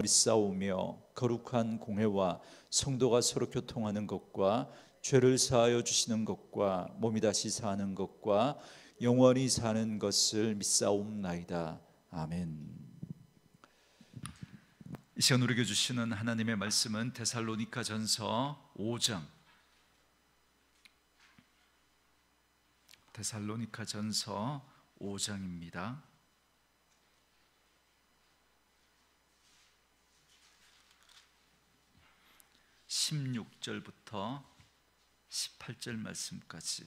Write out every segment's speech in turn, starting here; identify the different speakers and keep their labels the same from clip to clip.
Speaker 1: 싸우며 거룩한 공회와 성도가 서로 교통하는 것과 죄를 사하여 주시는 것과 몸이 다시 사는 것과 영원히 사는 것을 믿사옵나이다. 아멘. 이 시간 우리에게 주시는 하나님의 말씀은 데살로니가전서 5장 데살로니가전서 5장입니다. 16절부터 18절 말씀까지.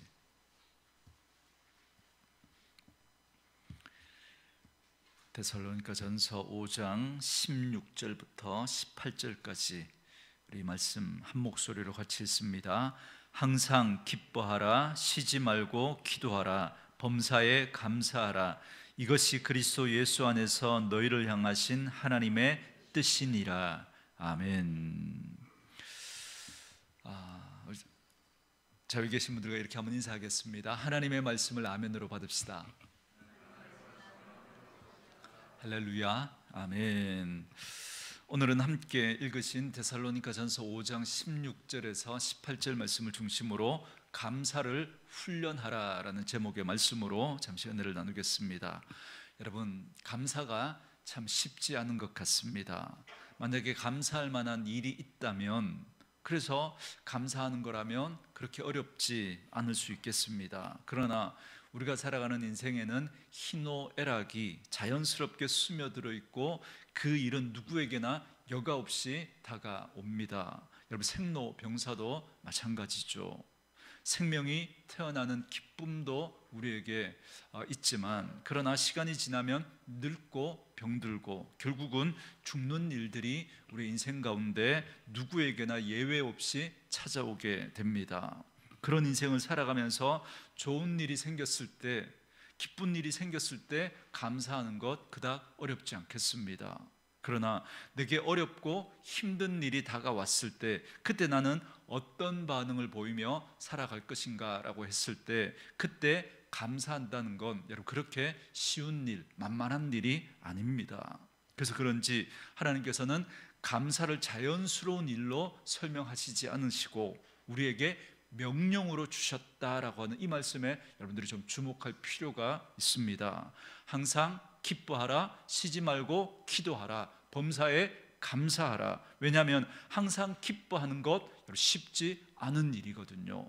Speaker 1: 데살로니가전서 5장 16절부터 18절까지 우리 말씀 한 목소리로 같이 읽습니다. 항상 기뻐하라, 쉬지 말고 기도하라, 범사에 감사하라. 이것이 그리스도 예수 안에서 너희를 향하신 하나님의 뜻이니라. 아멘. 저기 계신 분들과 이렇게 한번 인사하겠습니다. 하나님의 말씀을 아멘으로 받읍시다. 할렐루야. 아멘. 오늘은 함께 읽으신 데살로니가전서 5장 16절에서 18절 말씀을 중심으로 감사를 훈련하라라는 제목의 말씀으로 잠시 은혜를 나누겠습니다. 여러분, 감사가 참 쉽지 않은 것 같습니다. 만약에 감사할 만한 일이 있다면, 그래서 감사하는 거라면 그렇게 어렵지 않을 수 있겠습니다. 그러나 우리가 살아가는 인생에는 희노애락이 자연스럽게 스며들어 있고 그 일은 누구에게나 여과 없이 다가옵니다. 여러분, 생로병사도 마찬가지죠. 생명이 태어나는 기쁨도 우리에게 있지만, 그러나 시간이 지나면 늙고 병들고 결국은 죽는 일들이 우리 인생 가운데 누구에게나 예외 없이 찾아오게 됩니다. 그런 인생을 살아가면서 좋은 일이 생겼을 때, 기쁜 일이 생겼을 때 감사하는 것 그닥 어렵지 않겠습니다. 그러나 내게 어렵고 힘든 일이 다가왔을 때, 그때 나는 어떤 반응을 보이며 살아갈 것인가 라고 했을 때, 그때 감사한다는 건 여러분 그렇게 쉬운 일, 만만한 일이 아닙니다. 그래서 그런지 하나님께서는 감사를 자연스러운 일로 설명하시지 않으시고 우리에게 명령으로 주셨다라고 하는 이 말씀에 여러분들이 좀 주목할 필요가 있습니다. 항상 기뻐하라, 쉬지 말고 기도하라, 범사에 감사하라. 왜냐하면 항상 기뻐하는 것 쉽지 않은 일이거든요.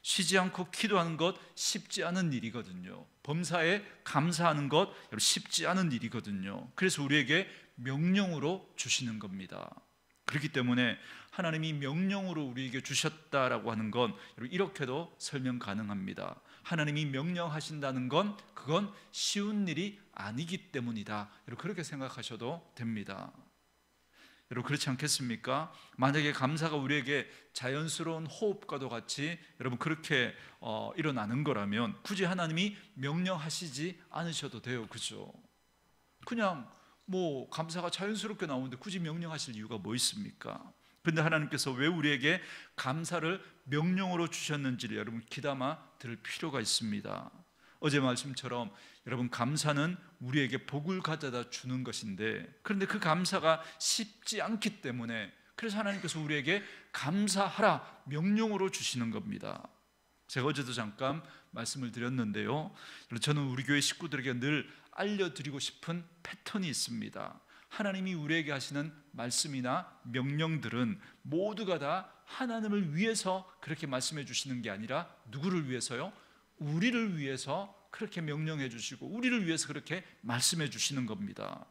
Speaker 1: 쉬지 않고 기도하는 것 쉽지 않은 일이거든요. 범사에 감사하는 것 쉽지 않은 일이거든요. 그래서 우리에게 명령으로 주시는 겁니다. 그렇기 때문에 하나님이 명령으로 우리에게 주셨다라고 하는 건 이렇게도 설명 가능합니다. 하나님이 명령하신다는 건 그건 쉬운 일이 아니기 때문이다. 그렇게 생각하셔도 됩니다. 여러분, 그렇지 않겠습니까? 만약에 감사가 우리에게 자연스러운 호흡과도 같이 여러분 그렇게 일어나는 거라면 굳이 하나님이 명령하시지 않으셔도 돼요. 그죠? 그냥 뭐 감사가 자연스럽게 나오는데 굳이 명령하실 이유가 뭐 있습니까? 그런데 하나님께서 왜 우리에게 감사를 명령으로 주셨는지를 여러분 귀담아 들을 필요가 있습니다. 어제 말씀처럼 여러분, 감사는 우리에게 복을 가져다 주는 것인데, 그런데 그 감사가 쉽지 않기 때문에 그래서 하나님께서 우리에게 감사하라 명령으로 주시는 겁니다. 제가 어제도 잠깐 말씀을 드렸는데요, 저는 우리 교회 식구들에게 늘 알려드리고 싶은 패턴이 있습니다. 하나님이 우리에게 하시는 말씀이나 명령들은 모두가 다 하나님을 위해서 그렇게 말씀해 주시는 게 아니라 누구를 위해서요? 우리를 위해서 그렇게 명령해 주시고 우리를 위해서 그렇게 말씀해 주시는 겁니다.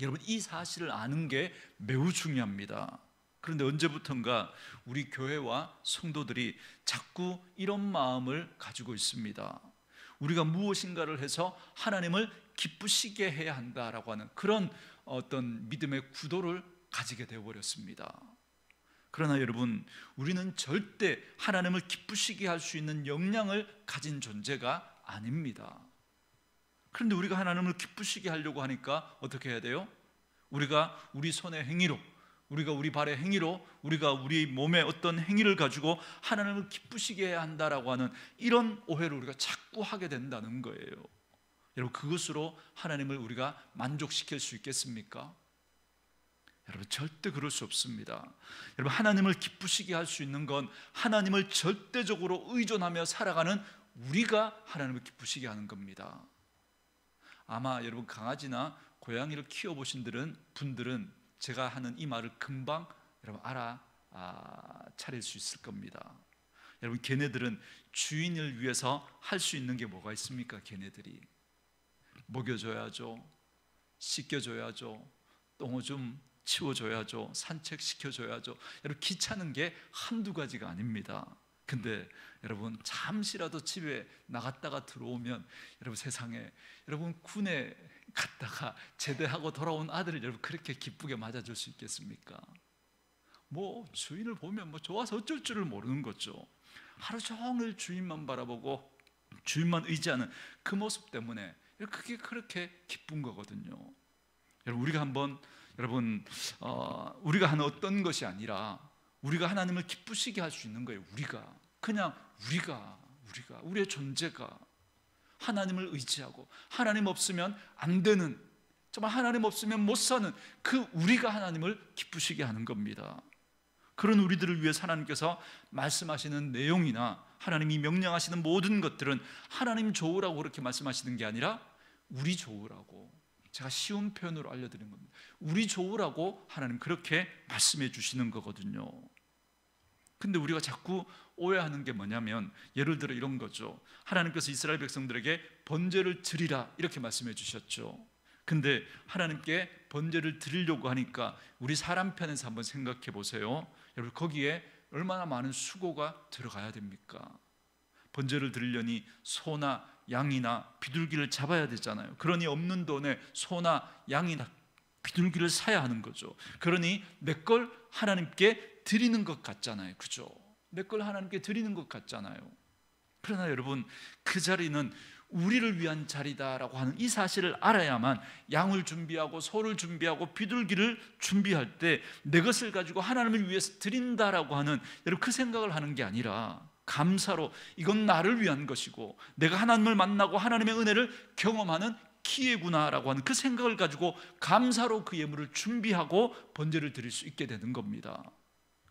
Speaker 1: 여러분, 이 사실을 아는 게 매우 중요합니다. 그런데 언제부턴가 우리 교회와 성도들이 자꾸 이런 마음을 가지고 있습니다. 우리가 무엇인가를 해서 하나님을 기쁘시게 해야 한다라고 하는 그런 어떤 믿음의 구도를 가지게 되어버렸습니다. 그러나 여러분, 우리는 절대 하나님을 기쁘시게 할 수 있는 역량을 가진 존재가 아닙니다. 그런데 우리가 하나님을 기쁘시게 하려고 하니까 어떻게 해야 돼요? 우리가 우리 손의 행위로, 우리가 우리 발의 행위로, 우리가 우리 몸의 어떤 행위를 가지고 하나님을 기쁘시게 해야 한다라고 하는 이런 오해를 우리가 자꾸 하게 된다는 거예요. 여러분, 그것으로 하나님을 우리가 만족시킬 수 있겠습니까? 여러분 절대 그럴 수 없습니다. 여러분 하나님을 기쁘시게 할 수 있는 건 하나님을 절대적으로 의존하며 살아가는 우리가 하나님을 기쁘시게 하는 겁니다. 아마 여러분 강아지나 고양이를 키워보신 분들은 제가 하는 이 말을 금방 여러분 차릴 수 있을 겁니다. 여러분 걔네들은 주인을 위해서 할 수 있는 게 뭐가 있습니까? 걔네들이 먹여줘야죠, 씻겨줘야죠, 똥오줌 치워줘야죠, 산책시켜줘야죠. 여러분 귀찮은 게 한두 가지가 아닙니다. 근데 여러분 잠시라도 집에 나갔다가 들어오면 여러분 세상에 여러분 군에 갔다가 제대하고 돌아온 아들을 여러분 그렇게 기쁘게 맞아줄 수 있겠습니까? 뭐 주인을 보면 뭐 좋아서 어쩔 줄을 모르는 거죠. 하루 종일 주인만 바라보고 주인만 의지하는 그 모습 때문에 그게 그렇게 기쁜 거거든요. 여러분 우리가 한번 우리가 하는 어떤 것이 아니라 우리가 하나님을 기쁘시게 할 수 있는 거예요. 우리가 우리의 존재가 하나님을 의지하고 하나님 없으면 안 되는, 정말 하나님 없으면 못 사는 그 우리가 하나님을 기쁘시게 하는 겁니다. 그런 우리들을 위해서 하나님께서 말씀하시는 내용이나 하나님이 명령하시는 모든 것들은 하나님 좋으라고 그렇게 말씀하시는 게 아니라 우리 좋으라고, 제가 쉬운 표현으로 알려드린 겁니다. 우리 좋으라고 하나님 그렇게 말씀해 주시는 거거든요. 근데 우리가 자꾸 오해하는 게 뭐냐면, 예를 들어 이런 거죠. 하나님께서 이스라엘 백성들에게 번제를 드리라 이렇게 말씀해 주셨죠. 근데 하나님께 번제를 드리려고 하니까 우리 사람 편에서 한번 생각해 보세요. 여러분 거기에 얼마나 많은 수고가 들어가야 됩니까? 번제를 드리려니 소나 양이나 비둘기를 잡아야 되잖아요. 그러니 없는 돈에 소나 양이나 비둘기를 사야 하는 거죠. 그러니 내 걸 하나님께 드리는 것 같잖아요. 그죠? 내 걸 하나님께 드리는 것 같잖아요. 그러나 여러분 그 자리는 우리를 위한 자리다라고 하는 이 사실을 알아야만 양을 준비하고 소를 준비하고 비둘기를 준비할 때 내 것을 가지고 하나님을 위해서 드린다라고 하는, 여러분 그 생각을 하는 게 아니라 감사로 이건 나를 위한 것이고 내가 하나님을 만나고 하나님의 은혜를 경험하는 기회구나라고 하는 그 생각을 가지고 감사로 그 예물을 준비하고 번제를 드릴 수 있게 되는 겁니다.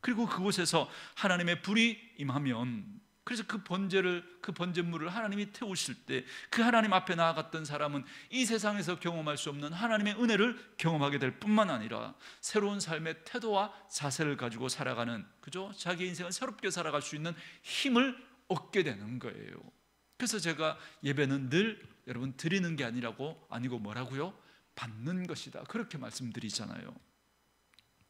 Speaker 1: 그리고 그곳에서 하나님의 불이 임하면, 그래서 그 번제물을 하나님이 태우실 때 그 하나님 앞에 나아갔던 사람은 이 세상에서 경험할 수 없는 하나님의 은혜를 경험하게 될 뿐만 아니라 새로운 삶의 태도와 자세를 가지고 살아가는, 그죠? 자기 인생을 새롭게 살아갈 수 있는 힘을 얻게 되는 거예요. 그래서 제가 예배는 늘 여러분 드리는 게 아니고 뭐라고요? 받는 것이다, 그렇게 말씀드리잖아요.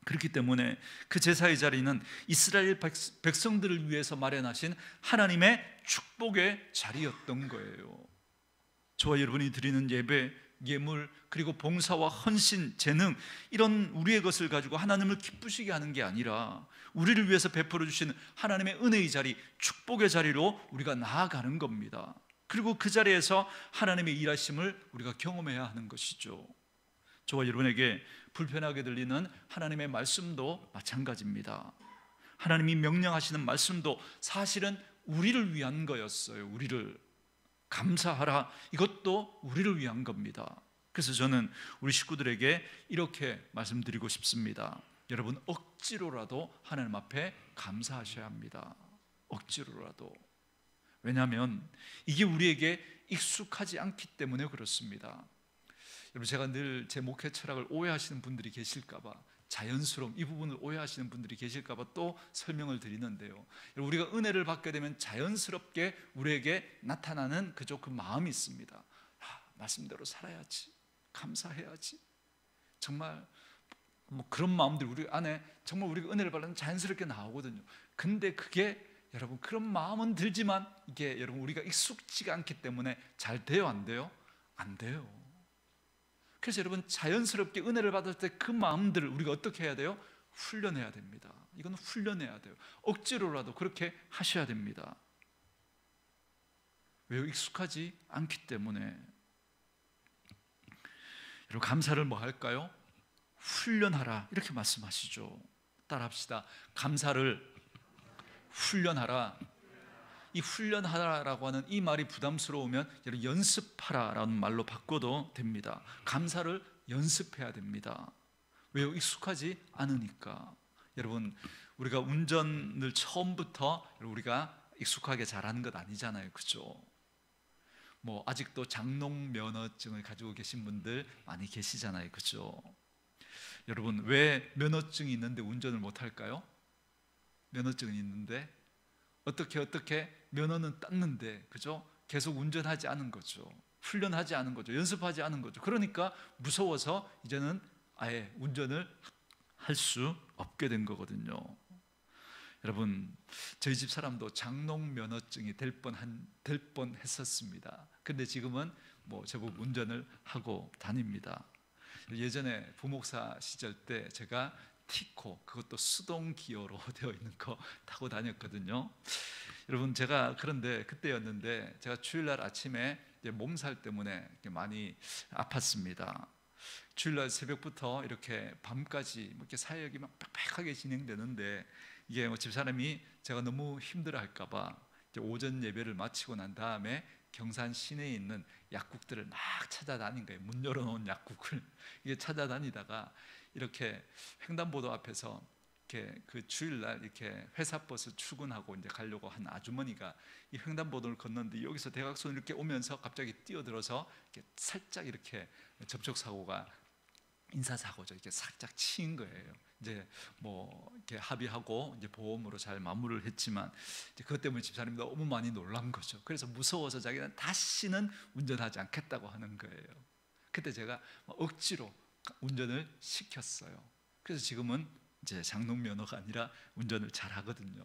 Speaker 1: 그렇기 때문에 그 제사의 자리는 이스라엘 백성들을 위해서 마련하신 하나님의 축복의 자리였던 거예요. 저와 여러분이 드리는 예배, 예물, 그리고 봉사와 헌신, 재능, 이런 우리의 것을 가지고 하나님을 기쁘시게 하는 게 아니라 우리를 위해서 베풀어 주시는 하나님의 은혜의 자리, 축복의 자리로 우리가 나아가는 겁니다. 그리고 그 자리에서 하나님의 일하심을 우리가 경험해야 하는 것이죠. 저와 여러분에게 불편하게 들리는 하나님의 말씀도 마찬가지입니다. 하나님이 명령하시는 말씀도 사실은 우리를 위한 거였어요. 우리를 감사하라, 이것도 우리를 위한 겁니다. 그래서 저는 우리 식구들에게 이렇게 말씀드리고 싶습니다. 여러분 억지로라도 하나님 앞에 감사하셔야 합니다. 억지로라도. 왜냐하면 이게 우리에게 익숙하지 않기 때문에 그렇습니다. 여러분 제가 늘 제 목회 철학을 오해하시는 분들이 계실까 봐, 자연스러움 이 부분을 오해하시는 분들이 계실까 봐 또 설명을 드리는데요. 우리가 은혜를 받게 되면 자연스럽게 우리에게 나타나는 그 마음이 있습니다. 말씀대로 살아야지, 감사해야지, 정말 뭐 그런 마음들이 우리 안에 정말 우리가 은혜를 받으면 자연스럽게 나오거든요. 근데 그게 여러분 그런 마음은 들지만 이게 여러분 우리가 익숙지가 않기 때문에 잘 돼요, 안 돼요? 안 돼요. 그래서 여러분 자연스럽게 은혜를 받을 때 그 마음들을 우리가 어떻게 해야 돼요? 훈련해야 됩니다. 이건 훈련해야 돼요. 억지로라도 그렇게 하셔야 됩니다. 왜요? 익숙하지 않기 때문에. 여러분 감사를 뭐 할까요? 훈련하라, 이렇게 말씀하시죠. 따라합시다. 감사를 훈련하라. 이 훈련하라라고 하는 이 말이 부담스러우면 여러분 연습하라라는 말로 바꿔도 됩니다. 감사를 연습해야 됩니다. 왜요? 익숙하지 않으니까. 여러분, 우리가 운전을 처음부터 우리가 익숙하게 잘하는 것 아니잖아요, 그죠? 뭐 아직도 장롱 면허증을 가지고 계신 분들 많이 계시잖아요, 그죠? 여러분, 왜 면허증이 있는데 운전을 못 할까요? 면허증은 있는데 어떻게 면허는 땄는데, 그죠? 계속 운전하지 않은 거죠. 훈련하지 않은 거죠. 연습하지 않은 거죠. 그러니까 무서워서 이제는 아예 운전을 할 수 없게 된 거거든요. 여러분, 저희 집 사람도 장롱 면허증이 될 뻔했었습니다. 근데 지금은 뭐 제법 운전을 하고 다닙니다. 예전에 부목사 시절 때 제가 티코, 그것도 수동 기어로 되어 있는 거 타고 다녔거든요. 여러분, 제가 그런데 그때였는데 제가 주일날 아침에 몸살 때문에 많이 아팠습니다. 주일날 새벽부터 이렇게 밤까지 이렇게 사역이 막 빽빽하게 진행되는데, 이게 뭐 집사람이 제가 너무 힘들어할까봐 오전 예배를 마치고 난 다음에 경산 시내에 있는 약국들을 막 찾아다닌 거예요. 문 열어놓은 약국을 이게 찾아다니다가 이렇게 횡단보도 앞에서 이렇게 그 주일날 이렇게 회사 버스 출근하고 이제 가려고 한 아주머니가 이 횡단보도를 걷는데 여기서 대각선을 이렇게 오면서 갑자기 뛰어들어서 이렇게 살짝 이렇게 접촉 사고가, 인사사고죠. 이렇게 살짝 치인 거예요. 이제 뭐 이렇게 합의하고 이제 보험으로 잘 마무리를 했지만, 이제 그것 때문에 집사람이 너무 많이 놀란 거죠. 그래서 무서워서 자기는 다시는 운전하지 않겠다고 하는 거예요. 그때 제가 억지로 운전을 시켰어요. 그래서 지금은 이제 장롱 면허가 아니라 운전을 잘 하거든요.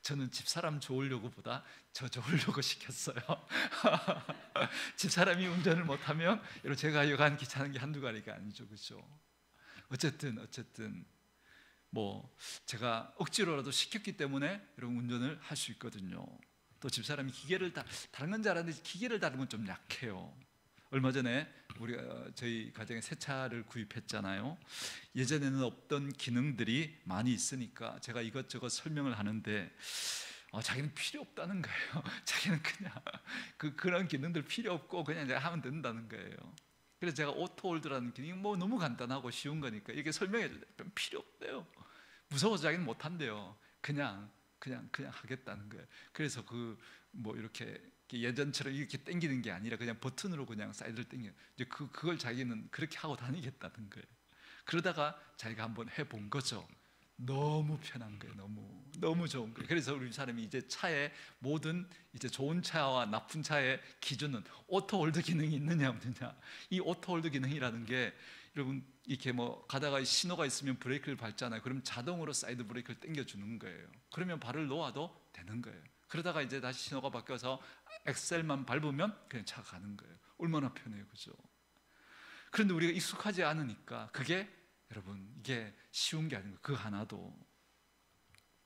Speaker 1: 저는 집사람 좋으려고 보다 저 좋으려고 시켰어요. 집사람이 운전을 못하면 제가 여간 귀찮은 게 한두 가지가 아니죠, 그렇죠? 어쨌든 뭐 제가 억지로라도 시켰기 때문에 이런 운전을 할 수 있거든요. 또 집사람이 기계를 다른 건 잘하는데 기계를 다루는 건 좀 약해요. 얼마 전에 우리가 저희 가정에 새 차를 구입했잖아요. 예전에는 없던 기능들이 많이 있으니까 제가 이것저것 설명을 하는데 자기는 필요 없다는 거예요. 자기는 그냥 그런 기능들 필요 없고 그냥 내가 하면 된다는 거예요. 그래서 제가 오토홀드라는 기능이 뭐 너무 간단하고 쉬운 거니까 이게 설명해 줄 때 필요 없대요. 무서워서 자기는 못 한대요. 그냥 하겠다는 거예요. 그래서 뭐 이렇게 예전처럼 이렇게 당기는 게 아니라 그냥 버튼으로 그냥 사이드를 당겨. 이제 그걸 자기는 그렇게 하고 다니겠다는 거예요. 그러다가 자기가 한번 해본 거죠. 너무 편한 거예요. 너무 좋은 거예요. 그래서 우리 사람이 이제 차에 모든 이제 좋은 차와 나쁜 차의 기준은 오토홀드 기능이 있느냐 없느냐. 이 오토홀드 기능이라는 게, 여러분 이렇게 뭐 가다가 신호가 있으면 브레이크를 밟잖아요. 그럼 자동으로 사이드 브레이크를 당겨 주는 거예요. 그러면 발을 놓아도 되는 거예요. 그러다가 이제 다시 신호가 바뀌어서 엑셀만 밟으면 그냥 차가 가는 거예요. 얼마나 편해요, 그죠? 그런데 우리가 익숙하지 않으니까 그게, 여러분, 이게 쉬운 게 아닌 거예요. 그 하나도.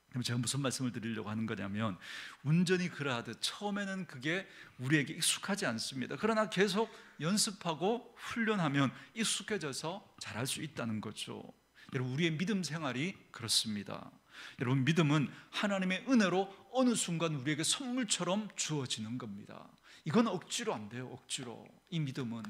Speaker 1: 그럼 제가 무슨 말씀을 드리려고 하는 거냐면, 운전이 그러하듯 처음에는 그게 우리에게 익숙하지 않습니다. 그러나 계속 연습하고 훈련하면 익숙해져서 잘할 수 있다는 거죠. 여러분, 우리의 믿음 생활이 그렇습니다. 여러분, 믿음은 하나님의 은혜로 어느 순간 우리에게 선물처럼 주어지는 겁니다. 이건 억지로 안 돼요. 억지로. 이 믿음은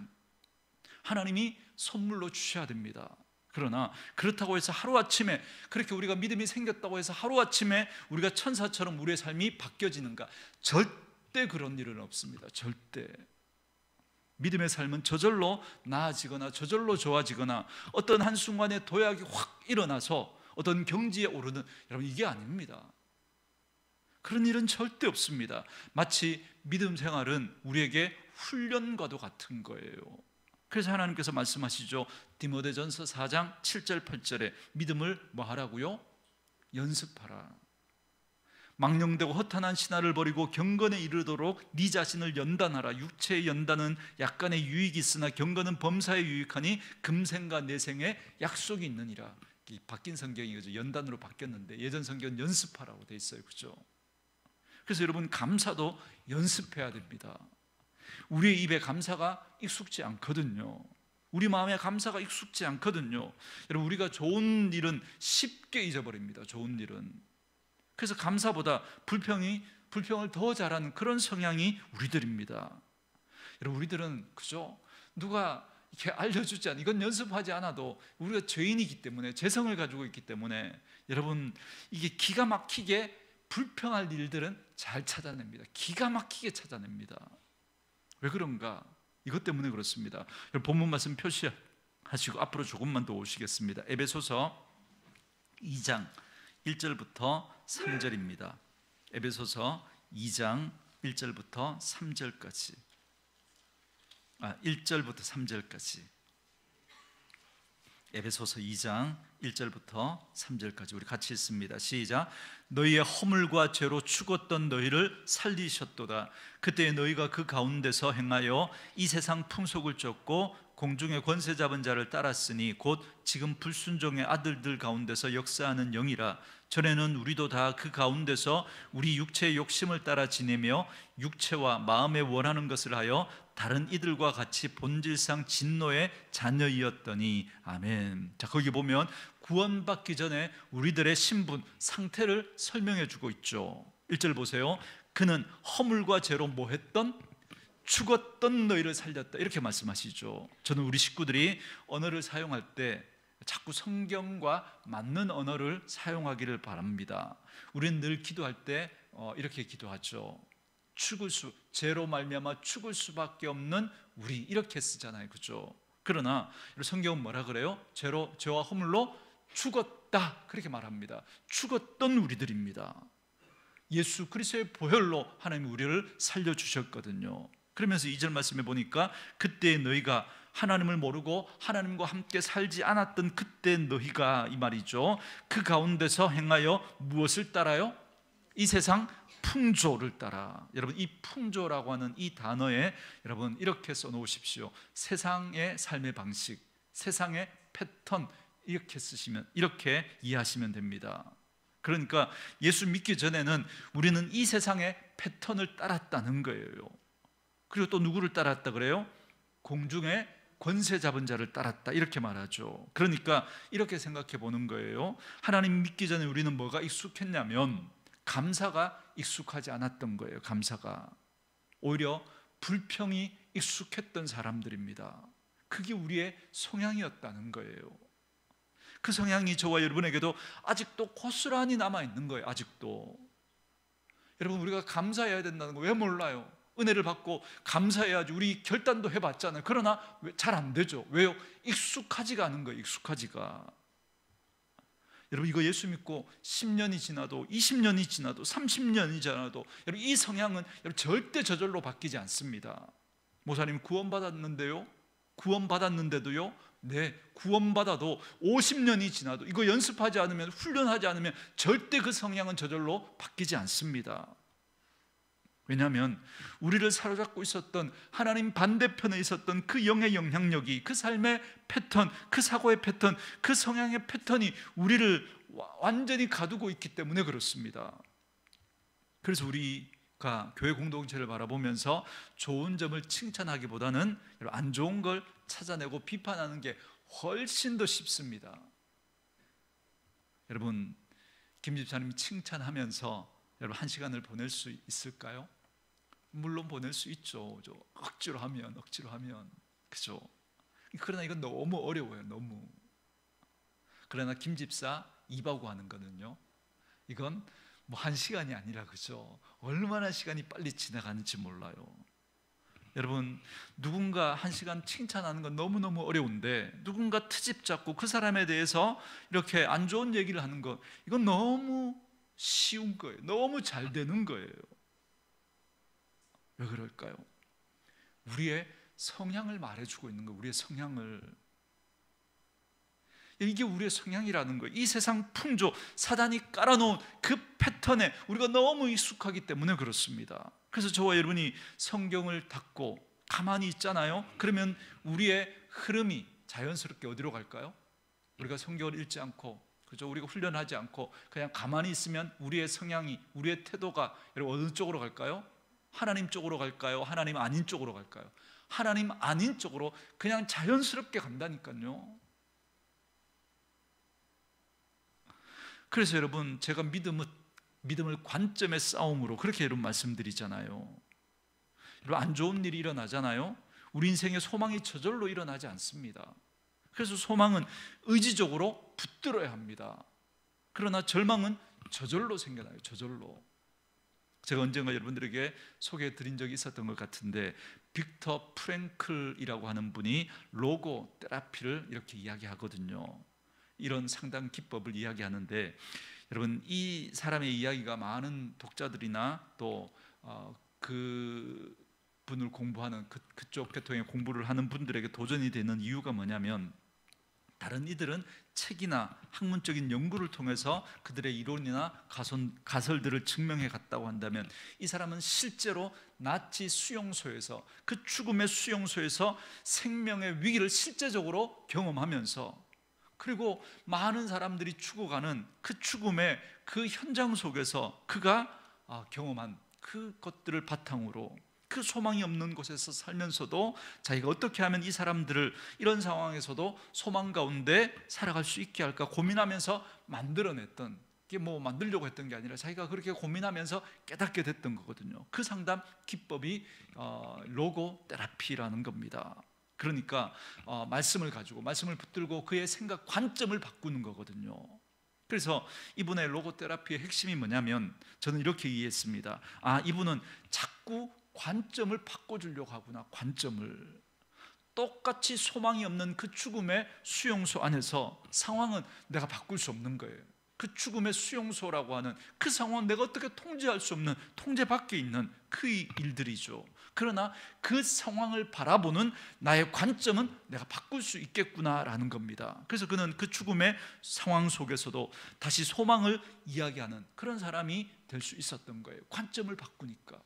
Speaker 1: 하나님이 선물로 주셔야 됩니다. 그러나 그렇다고 해서 하루아침에, 그렇게 우리가 믿음이 생겼다고 해서 하루아침에 우리가 천사처럼 우리의 삶이 바뀌어지는가? 절대 그런 일은 없습니다. 절대. 믿음의 삶은 저절로 나아지거나 저절로 좋아지거나 어떤 한순간에 도약이 확 일어나서 어떤 경지에 오르는, 여러분, 이게 아닙니다. 그런 일은 절대 없습니다. 마치 믿음 생활은 우리에게 훈련과도 같은 거예요. 그래서 하나님께서 말씀하시죠. 디모데전서 4장 7절 8절에 믿음을 뭐 하라고요? 연습하라. 망령되고 허탄한 신화를 버리고 경건에 이르도록 네 자신을 연단하라. 육체의 연단은 약간의 유익이 있으나 경건은 범사에 유익하니 금생과 내생에 약속이 있느니라. 바뀐 성경이죠. 연단으로 바뀌었는데 예전 성경은 연습하라고 돼 있어요, 그죠? 그래서 여러분, 감사도 연습해야 됩니다. 우리의 입에 감사가 익숙지 않거든요. 우리 마음에 감사가 익숙지 않거든요. 여러분, 우리가 좋은 일은 쉽게 잊어버립니다. 좋은 일은. 그래서 감사보다 불평을 더 잘하는 그런 성향이 우리들입니다. 여러분, 우리들은, 그죠? 누가 이렇게 알려주지 않아. 이건 연습하지 않아도 우리가 죄인이기 때문에, 죄성을 가지고 있기 때문에 여러분, 이게 기가 막히게 불평할 일들은 잘 찾아냅니다. 기가 막히게 찾아냅니다. 왜 그런가? 이것 때문에 그렇습니다. 본문 말씀 표시하시고 앞으로 조금만 더 오시겠습니다. 에베소서 2장 1절부터 3절입니다. 에베소서 2장 1절부터 3절까지. 1절부터 3절까지. 에베소서 2장 1절부터 3절까지 우리 같이 읽습니다. 시작. 너희의 허물과 죄로 죽었던 너희를 살리셨도다. 그때 너희가 그 가운데서 행하여 이 세상 풍속을 쫓고 공중의 권세 잡은 자를 따랐으니 곧 지금 불순종의 아들들 가운데서 역사하는 영이라. 전에는 우리도 다 그 가운데서 우리 육체의 욕심을 따라 지내며 육체와 마음에 원하는 것을 하여 다른 이들과 같이 본질상 진노의 자녀이었더니. 아멘. 자, 거기 보면 구원받기 전에 우리들의 신분, 상태를 설명해 주고 있죠. 1절 보세요. 그는 허물과 죄로 뭐 했던? 죽었던 너희를 살렸다, 이렇게 말씀하시죠. 저는 우리 식구들이 언어를 사용할 때 자꾸 성경과 맞는 언어를 사용하기를 바랍니다. 우리는 늘 기도할 때 이렇게 기도하죠. 죄로 말미암아 죽을 수밖에 없는 우리, 이렇게 쓰잖아요, 그죠? 그러나 성경은 뭐라 그래요? 죄와 허물로 죽었다, 그렇게 말합니다. 죽었던 우리들입니다. 예수 그리스도의 보혈로 하나님이 우리를 살려주셨거든요. 그러면서 2절 말씀에 보니까 그때 너희가 하나님을 모르고 하나님과 함께 살지 않았던 그때 너희가, 이 말이죠. 그 가운데서 행하여 무엇을 따라요? 이 세상 풍조를 따라. 여러분, 이 풍조라고 하는 이 단어에 여러분 이렇게 써놓으십시오. 세상의 삶의 방식, 세상의 패턴, 이렇게 쓰시면, 이렇게 이해하시면 됩니다. 그러니까 예수 믿기 전에는 우리는 이 세상의 패턴을 따랐다는 거예요. 그리고 또 누구를 따랐다 그래요? 공중의 권세 잡은 자를 따랐다, 이렇게 말하죠. 그러니까 이렇게 생각해 보는 거예요. 하나님 믿기 전에 우리는 뭐가 익숙했냐면 감사가 익숙하지 않았던 거예요. 감사가 오히려 불평이 익숙했던 사람들입니다. 그게 우리의 성향이었다는 거예요. 그 성향이 저와 여러분에게도 아직도 고스란히 남아있는 거예요. 아직도. 여러분, 우리가 감사해야 된다는 거 왜 몰라요? 은혜를 받고 감사해야지. 우리 결단도 해봤잖아요. 그러나 잘 안 되죠. 왜요? 익숙하지가 않은 거예요. 익숙하지가. 여러분, 이거 예수 믿고 10년이 지나도 20년이 지나도 30년이 지나도 여러분, 이 성향은 여러분 절대 저절로 바뀌지 않습니다. 목사님 구원받았는데요? 구원받았는데도요? 네, 구원받아도 50년이 지나도 이거 연습하지 않으면, 훈련하지 않으면 절대 그 성향은 저절로 바뀌지 않습니다. 왜냐하면 우리를 사로잡고 있었던 하나님 반대편에 있었던 그 영의 영향력이, 그 삶의 패턴, 그 사고의 패턴, 그 성향의 패턴이 우리를 완전히 가두고 있기 때문에 그렇습니다. 그래서 우리가 교회 공동체를 바라보면서 좋은 점을 칭찬하기보다는 안 좋은 걸 찾아내고 비판하는 게 훨씬 더 쉽습니다. 여러분, 김 집사님 칭찬하면서 여러분 한 시간을 보낼 수 있을까요? 물론 보낼 수 있죠. 억지로 하면 그죠? 그러나 이건 너무 어려워요. 너무. 그러나 김 집사 입하고 하는 거는요, 이건 뭐 한 시간이 아니라, 그죠? 얼마나 시간이 빨리 지나가는지 몰라요. 여러분, 누군가 한 시간 칭찬하는 건 너무너무 어려운데 누군가 트집 잡고 그 사람에 대해서 이렇게 안 좋은 얘기를 하는 거, 이건 너무 쉬운 거예요. 너무 잘 되는 거예요. 왜 그럴까요? 우리의 성향을 말해주고 있는 거예요. 우리의 성향을. 이게 우리의 성향이라는 거예요. 이 세상 풍조, 사단이 깔아놓은 그 패턴에 우리가 너무 익숙하기 때문에 그렇습니다. 그래서 저와 여러분이 성경을 닫고 가만히 있잖아요. 그러면 우리의 흐름이 자연스럽게 어디로 갈까요? 우리가 성경을 읽지 않고, 그죠? 우리가 훈련하지 않고 그냥 가만히 있으면 우리의 성향이, 우리의 태도가 여러분 어느 쪽으로 갈까요? 하나님 쪽으로 갈까요? 하나님 아닌 쪽으로 갈까요? 하나님 아닌 쪽으로 그냥 자연스럽게 간다니까요. 그래서 여러분, 제가 믿음을 관점의 싸움으로 그렇게 여러분 말씀드리잖아요. 여러분, 안 좋은 일이 일어나잖아요. 우리 인생에 소망이 저절로 일어나지 않습니다. 그래서 소망은 의지적으로 붙들어야 합니다. 그러나 절망은 저절로 생겨나요. 저절로. 제가 언젠가 여러분들에게 소개해 드린 적이 있었던 것 같은데, 빅터 프랭클이라고 하는 분이 로고 테라피를 이렇게 이야기하거든요. 이런 상담 기법을 이야기하는데, 여러분, 이 사람의 이야기가 많은 독자들이나 또 그 분을 공부하는 그쪽 계통의 공부를 하는 분들에게 도전이 되는 이유가 뭐냐면, 다른 이들은 책이나 학문적인 연구를 통해서 그들의 이론이나 가설들을 증명해 갔다고 한다면, 이 사람은 실제로 나치 수용소에서, 그 죽음의 수용소에서 생명의 위기를 실제적으로 경험하면서, 그리고 많은 사람들이 죽어가는 그 죽음의 그 현장 속에서 그가 경험한 그것들을 바탕으로 그 소망이 없는 곳에서 살면서도 자기가 어떻게 하면 이 사람들을 이런 상황에서도 소망 가운데 살아갈 수 있게 할까 고민하면서 만들어냈던, 이게 뭐 만들려고 했던 게 아니라 자기가 그렇게 고민하면서 깨닫게 됐던 거거든요. 그 상담 기법이 로고 테라피라는 겁니다. 그러니까 말씀을 가지고, 말씀을 붙들고 그의 생각 관점을 바꾸는 거거든요. 그래서 이분의 로고 테라피의 핵심이 뭐냐면, 저는 이렇게 이해했습니다. 이분은 자꾸 관점을 바꿔주려고 하구나. 관점을. 똑같이 소망이 없는 그 죽음의 수용소 안에서 상황은 내가 바꿀 수 없는 거예요. 그 죽음의 수용소라고 하는 그 상황은 내가 어떻게 통제할 수 없는, 통제 밖에 있는 그 일들이죠. 그러나 그 상황을 바라보는 나의 관점은 내가 바꿀 수 있겠구나라는 겁니다. 그래서 그는 그 죽음의 상황 속에서도 다시 소망을 이야기하는 그런 사람이 될 수 있었던 거예요. 관점을 바꾸니까.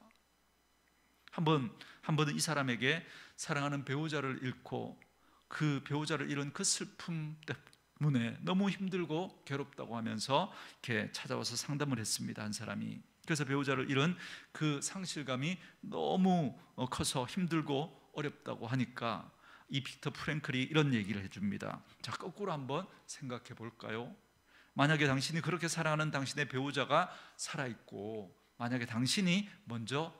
Speaker 1: 한 번은 이 사람에게 사랑하는 배우자를 잃고, 그 배우자를 잃은 그 슬픔 때문에 너무 힘들고 괴롭다고 하면서 이렇게 찾아와서 상담을 했습니다. 한 사람이. 그래서 배우자를 잃은 그 상실감이 너무 커서 힘들고 어렵다고 하니까 이 빅터 프랭클이 이런 얘기를 해줍니다. 자, 거꾸로 한번 생각해 볼까요? 만약에 당신이 그렇게 사랑하는 당신의 배우자가 살아있고, 만약에 당신이 먼저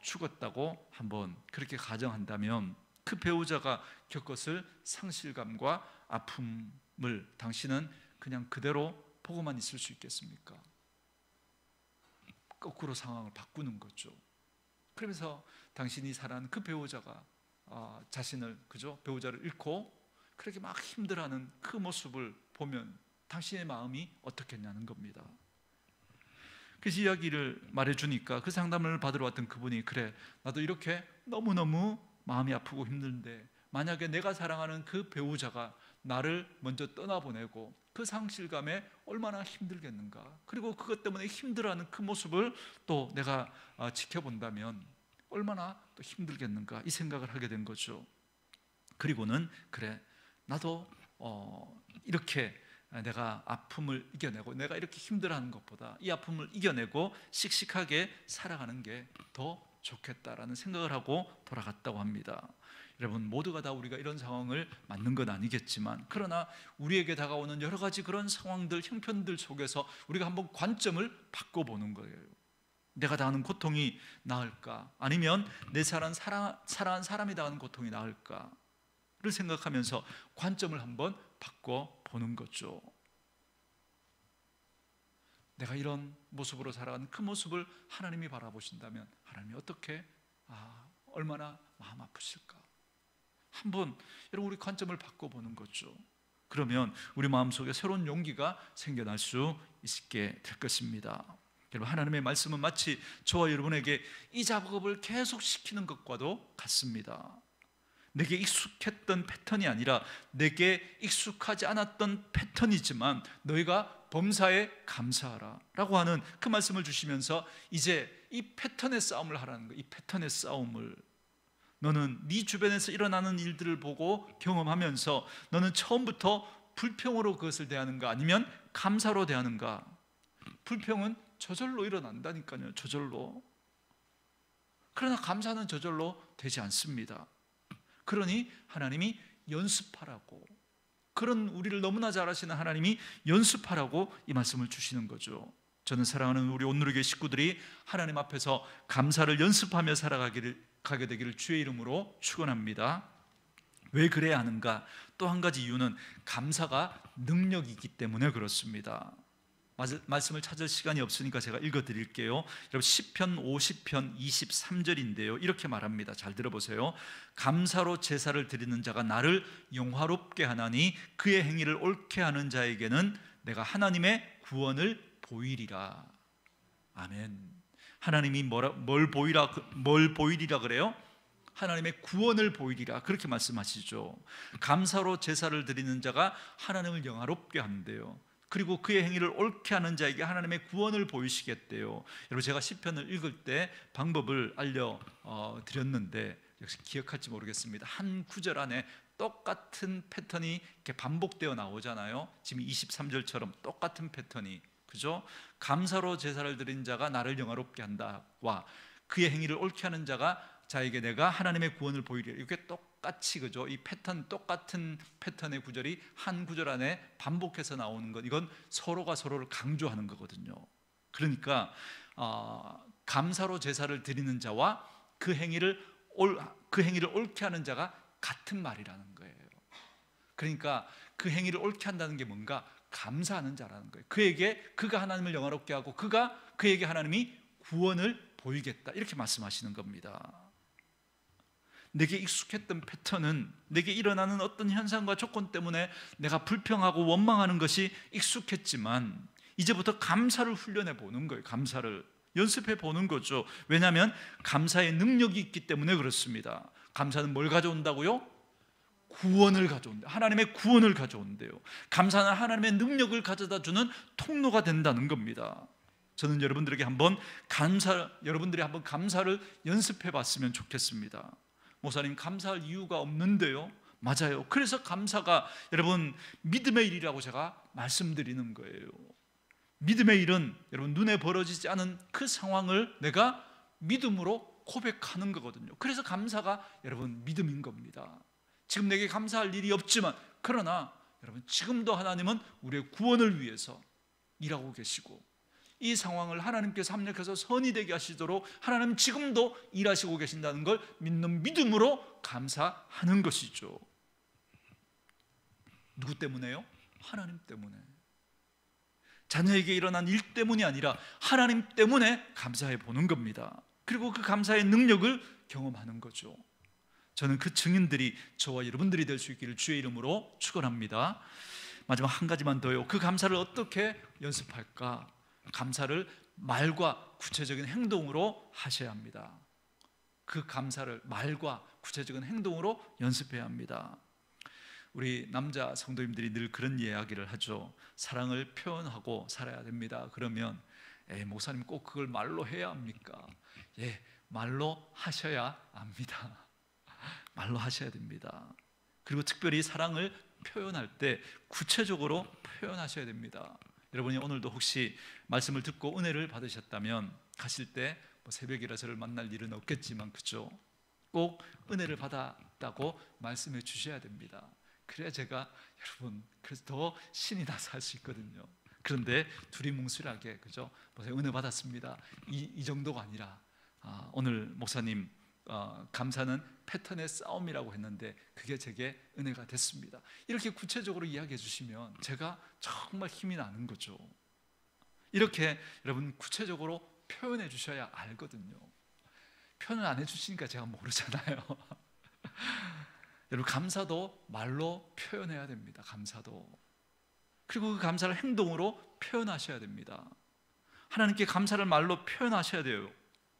Speaker 1: 죽었다고 한번 그렇게 가정한다면, 그 배우자가 겪었을 상실감과 아픔을 당신은 그냥 그대로 보고만 있을 수 있겠습니까? 거꾸로 상황을 바꾸는 거죠. 그러면서 당신이 사랑하는 그 배우자가 자신을, 그죠? 배우자를 잃고 그렇게 막 힘들어하는 그 모습을 보면 당신의 마음이 어떻겠냐는 겁니다. 그래서 이야기를 말해주니까 그 상담을 받으러 왔던 그분이, 그래, 나도 이렇게 너무너무 마음이 아프고 힘든데 만약에 내가 사랑하는 그 배우자가 나를 먼저 떠나보내고 그 상실감에 얼마나 힘들겠는가, 그리고 그것 때문에 힘들어하는 그 모습을 또 내가 지켜본다면 얼마나 또 힘들겠는가, 이 생각을 하게 된 거죠. 그리고는 그래, 나도 이렇게 내가 아픔을 이겨내고, 내가 이렇게 힘들어하는 것보다 이 아픔을 이겨내고 씩씩하게 살아가는 게 더 좋겠다라는 생각을 하고 돌아갔다고 합니다. 여러분, 모두가 다 우리가 이런 상황을 맞는 건 아니겠지만, 그러나 우리에게 다가오는 여러 가지 그런 상황들, 형편들 속에서 우리가 한번 관점을 바꿔보는 거예요. 내가 당하는 고통이 나을까, 아니면 내 사랑한 사람이 당하는 고통이 나을까를 생각하면서 관점을 한번 바꿔보는 거죠. 내가 이런 모습으로 살아가는 그 모습을 하나님이 바라보신다면 하나님이 어떻게, 얼마나 마음 아프실까. 한번 여러분, 우리 관점을 바꿔보는 거죠. 그러면 우리 마음속에 새로운 용기가 생겨날 수 있게 될 것입니다. 여러분, 하나님의 말씀은 마치 저와 여러분에게 이 작업을 계속 시키는 것과도 같습니다. 내게 익숙했던 패턴이 아니라 내게 익숙하지 않았던 패턴이지만 너희가 범사에 감사하라 라고 하는 그 말씀을 주시면서 이제 이 패턴의 싸움을 하라는 거예요. 이 패턴의 싸움을, 너는 네 주변에서 일어나는 일들을 보고 경험하면서 너는 처음부터 불평으로 그것을 대하는가, 아니면 감사로 대하는가. 불평은 저절로 일어난다니까요. 저절로. 그러나 감사는 저절로 되지 않습니다. 그러니 하나님이 연습하라고, 그런 우리를 너무나 잘 아시는 하나님이 연습하라고 이 말씀을 주시는 거죠. 저는 사랑하는 우리 온누리교회 식구들이 하나님 앞에서 감사를 연습하며 살아가기를 가게 되기를 주의 이름으로 축원합니다. 왜 그래야 하는가? 또 한 가지 이유는 감사가 능력이 있기 때문에 그렇습니다. 말씀을 찾을 시간이 없으니까 제가 읽어드릴게요. 여러분 시편 50편 23절인데요 이렇게 말합니다. 잘 들어보세요. 감사로 제사를 드리는 자가 나를 영화롭게 하나니 그의 행위를 옳게 하는 자에게는 내가 하나님의 구원을 보이리라. 아멘. 하나님이 뭘 보이리라 그래요? 하나님의 구원을 보이리라 그렇게 말씀하시죠. 감사로 제사를 드리는 자가 하나님을 영화롭게 한대요. 그리고 그의 행위를 옳게 하는 자에게 하나님의 구원을 보이시겠대요. 여러분 제가 시편을 읽을 때 방법을 알려드렸는데 역시 기억할지 모르겠습니다. 한 구절 안에 똑같은 패턴이 이렇게 반복되어 나오잖아요. 지금 23절처럼 똑같은 패턴이, 그죠? 감사로 제사를 드린 자가 나를 영화롭게 한다와 그의 행위를 옳게 하는 자에게 내가 하나님의 구원을 보이리라. 이게 똑같이, 그죠? 이 패턴, 똑같은 패턴의 구절이 한 구절 안에 반복해서 나오는 것, 이건 서로가 서로를 강조하는 거거든요. 그러니까 감사로 제사를 드리는 자와 그 행위를 옳게 하는 자가 같은 말이라는 거예요. 그러니까 그 행위를 옳게 한다는 게 뭔가? 감사하는 자라는 거예요. 그가 하나님을 영화롭게 하고 그에게 하나님이 구원을 보이겠다, 이렇게 말씀하시는 겁니다. 내게 익숙했던 패턴은, 내게 일어나는 어떤 현상과 조건 때문에 내가 불평하고 원망하는 것이 익숙했지만 이제부터 감사를 훈련해 보는 거예요. 감사를 연습해 보는 거죠. 왜냐하면 감사의 능력이 있기 때문에 그렇습니다. 감사는 뭘 가져온다고요? 구원을 가져온다. 하나님의 구원을 가져온대요. 감사는 하나님의 능력을 가져다 주는 통로가 된다는 겁니다. 저는 여러분들이 한번 감사를 연습해 봤으면 좋겠습니다. 목사님, 감사할 이유가 없는데요. 맞아요. 그래서 감사가 여러분 믿음의 일이라고 제가 말씀드리는 거예요. 믿음의 일은 여러분 눈에 벌어지지 않은 그 상황을 내가 믿음으로 고백하는 거거든요. 그래서 감사가 여러분 믿음인 겁니다. 지금 내게 감사할 일이 없지만, 그러나 여러분 지금도 하나님은 우리의 구원을 위해서 일하고 계시고 이 상황을 하나님께서 합력해서 선이 되게 하시도록 하나님 지금도 일하시고 계신다는 걸 믿는 믿음으로 감사하는 것이죠. 누구 때문에요? 하나님 때문에. 자녀에게 일어난 일 때문이 아니라 하나님 때문에 감사해 보는 겁니다. 그리고 그 감사의 능력을 경험하는 거죠. 저는 그 증인들이 저와 여러분들이 될 수 있기를 주의 이름으로 축원합니다. 마지막 한 가지만 더요. 그 감사를 어떻게 연습할까? 감사를 말과 구체적인 행동으로 하셔야 합니다. 그 감사를 말과 구체적인 행동으로 연습해야 합니다. 우리 남자 성도님들이 늘 그런 이야기를 하죠. 사랑을 표현하고 살아야 됩니다. 그러면 목사님 꼭 그걸 말로 해야 합니까? 예, 말로 하셔야 합니다. 말로 하셔야 됩니다. 그리고 특별히 사랑을 표현할 때 구체적으로 표현하셔야 됩니다. 여러분이 오늘도 혹시 말씀을 듣고 은혜를 받으셨다면 가실 때 새벽이라 저를 만날 일은 없겠지만, 그죠? 꼭 은혜를 받았다고 말씀해 주셔야 됩니다. 그래야 제가 여러분 그래서 더 신이 나서 할 수 있거든요. 그런데 두리뭉술하게, 그죠? 은혜 받았습니다, 이 정도가 아니라 오늘 목사님 감사는 패턴의 싸움이라고 했는데 그게 제게 은혜가 됐습니다, 이렇게 구체적으로 이야기해 주시면 제가 정말 힘이 나는 거죠. 이렇게 여러분 구체적으로 표현해 주셔야 알거든요. 표현을 안 해주시니까 제가 모르잖아요. 여러분 감사도 말로 표현해야 됩니다. 감사도. 그리고 그 감사를 행동으로 표현하셔야 됩니다. 하나님께 감사를 말로 표현하셔야 돼요.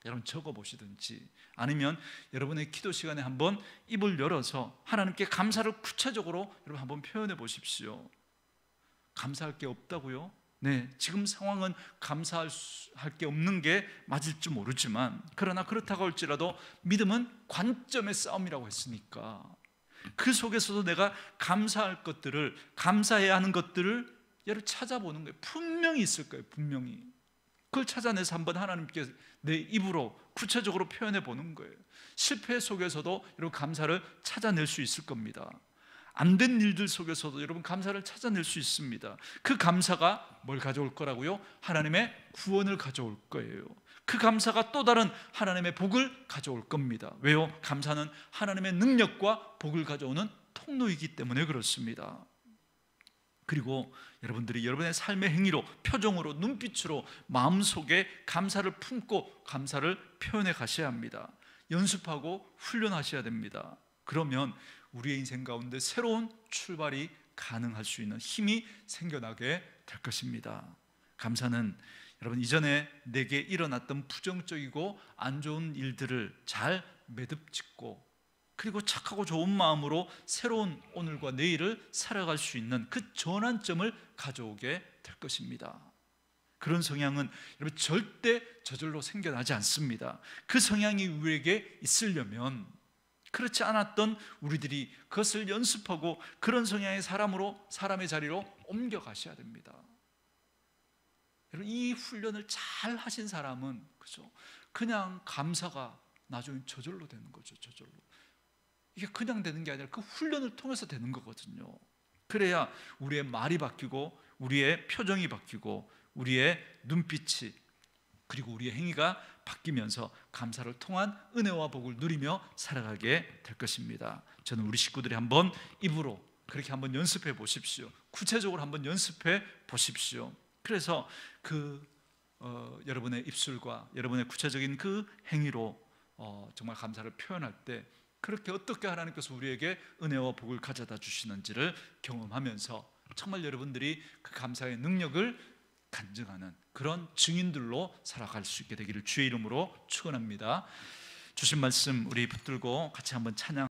Speaker 1: 여러분 적어보시든지 아니면 여러분의 기도 시간에 한번 입을 열어서 하나님께 감사를 구체적으로 여러분 한번 표현해 보십시오. 감사할 게 없다고요? 네, 지금 상황은 감사할 게 없는 게 맞을지 모르지만, 그러나 그렇다고 할지라도 믿음은 관점의 싸움이라고 했으니까 그 속에서도 내가 감사할 것들을, 감사해야 하는 것들을 여러분 찾아보는 거예요. 분명히 있을 거예요. 분명히 그걸 찾아내서 한번 하나님께 내 입으로 구체적으로 표현해 보는 거예요. 실패 속에서도 여러분 감사를 찾아낼 수 있을 겁니다. 안 된 일들 속에서도 여러분 감사를 찾아낼 수 있습니다. 그 감사가 뭘 가져올 거라고요? 하나님의 구원을 가져올 거예요. 그 감사가 또 다른 하나님의 복을 가져올 겁니다. 왜요? 감사는 하나님의 능력과 복을 가져오는 통로이기 때문에 그렇습니다. 그리고 여러분들이 여러분의 삶의 행위로, 표정으로, 눈빛으로 마음속에 감사를 품고 감사를 표현해 가셔야 합니다. 연습하고 훈련하셔야 됩니다. 그러면 우리의 인생 가운데 새로운 출발이 가능할 수 있는 힘이 생겨나게 될 것입니다. 감사는 여러분, 이전에 내게 일어났던 부정적이고 안 좋은 일들을 잘 매듭짓고, 그리고 착하고 좋은 마음으로 새로운 오늘과 내일을 살아갈 수 있는 그 전환점을 가져오게 될 것입니다. 그런 성향은 여러분 절대 저절로 생겨나지 않습니다. 그 성향이 우리에게 있으려면, 그렇지 않았던 우리들이 그것을 연습하고 그런 성향의 사람의 자리로 옮겨가셔야 됩니다. 여러분, 이 훈련을 잘 하신 사람은, 그죠? 그냥 감사가 나중에 저절로 되는 거죠. 저절로. 이게 그냥 되는 게 아니라 그 훈련을 통해서 되는 거거든요. 그래야 우리의 말이 바뀌고, 우리의 표정이 바뀌고, 우리의 눈빛이, 그리고 우리의 행위가 바뀌면서 감사를 통한 은혜와 복을 누리며 살아가게 될 것입니다. 저는 우리 식구들이 한번 입으로 그렇게 한번 연습해 보십시오. 구체적으로 한번 연습해 보십시오. 그래서 여러분의 입술과 여러분의 구체적인 그 행위로 정말 감사를 표현할 때, 그렇게 어떻게 하나님께서 우리에게 은혜와 복을 가져다 주시는지를 경험하면서 정말 여러분들이 그 감사의 능력을 간증하는 그런 증인들로 살아갈 수 있게 되기를 주의 이름으로 축원합니다. 주신 말씀 우리 붙들고 같이 한번 찬양